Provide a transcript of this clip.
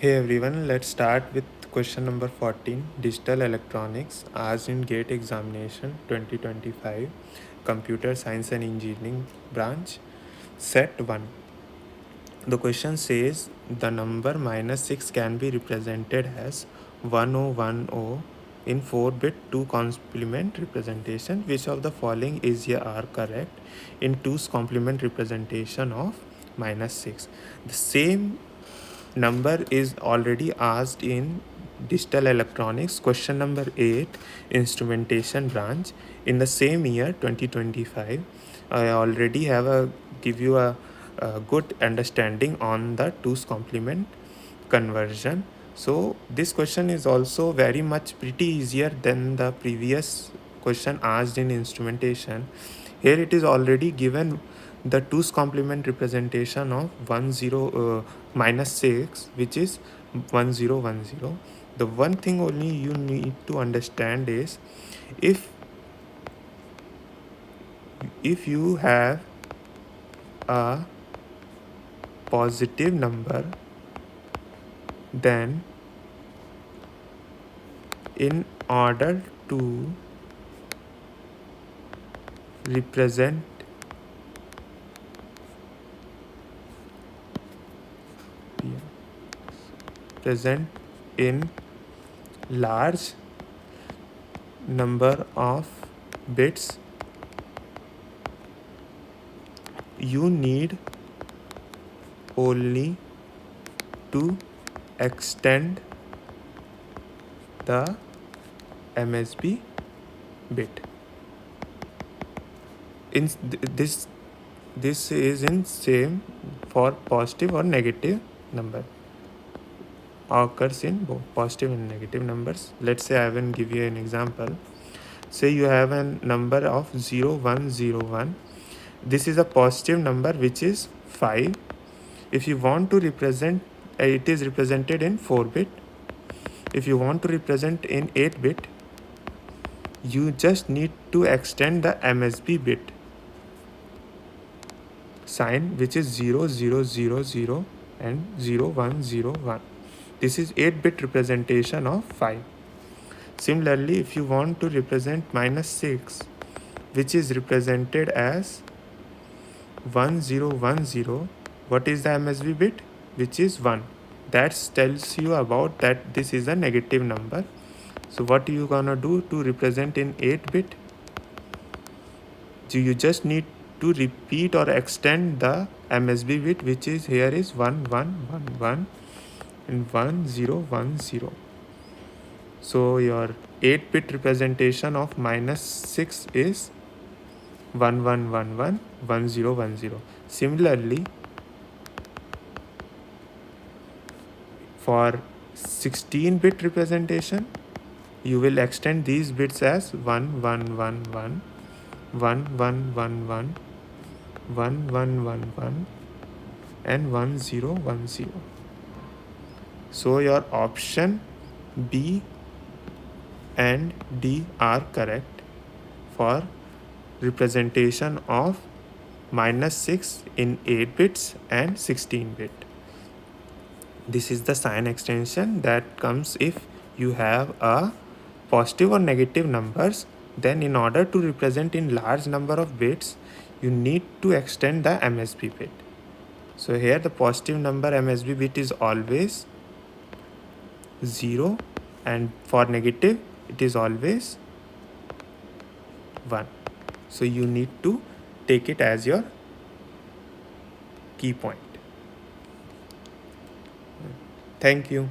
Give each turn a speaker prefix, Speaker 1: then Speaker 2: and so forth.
Speaker 1: Hey everyone, let's start with question number 14, Digital Electronics, asked in GATE examination 2025, Computer Science and Engineering branch, set 1. The question says the number -6 can be represented as 1010 in 4-bit 2 complement representation. Which of the following is here are correct in 2's complement representation of -6? The same number is already asked in digital electronics question number 8 instrumentation branch in the same year 2025. I already have give you a good understanding on the 2's complement conversion. So this question is also very much pretty easier than the previous question asked in instrumentation. Here it is already given the 2's complement representation of -6, which is 1010. The one thing only you need to understand is if you have a positive number, then in order to represent present in large number of bits, you need only to extend the MSB bit. In this is in same for positive or negative number, occurs in both positive and negative numbers. Let's say I will give you an example. Say you have a number of 0101. This is a positive number which is 5. If you want to represent, it is represented in 4-bit. If you want to represent in 8-bit, you just need to extend the MSB bit sign, which is 0000 and 0101. This is 8-bit representation of 5. Similarly, if you want to represent -6, which is represented as 1010, what is the MSB bit? Which is 1. That tells you about that this is a negative number. So what you gonna do to represent in 8-bit? So you just need to repeat or extend the MSB bit, which is here is 1111 and 1010. So your 8-bit representation of -6 is 1111 1010. Similarly, for 16-bit representation, you will extend these bits as 1111 1111 1111 and 1010. So your option B and D are correct for representation of -6 in 8 bits and 16 bit. This is the sign extension that comes if you have a positive or negative numbers. Then in order to represent in large number of bits, you need to extend the MSB bit. So here the positive number MSB bit is always 0, and for negative it is always 1. So you need to take it as your key point. Thank you.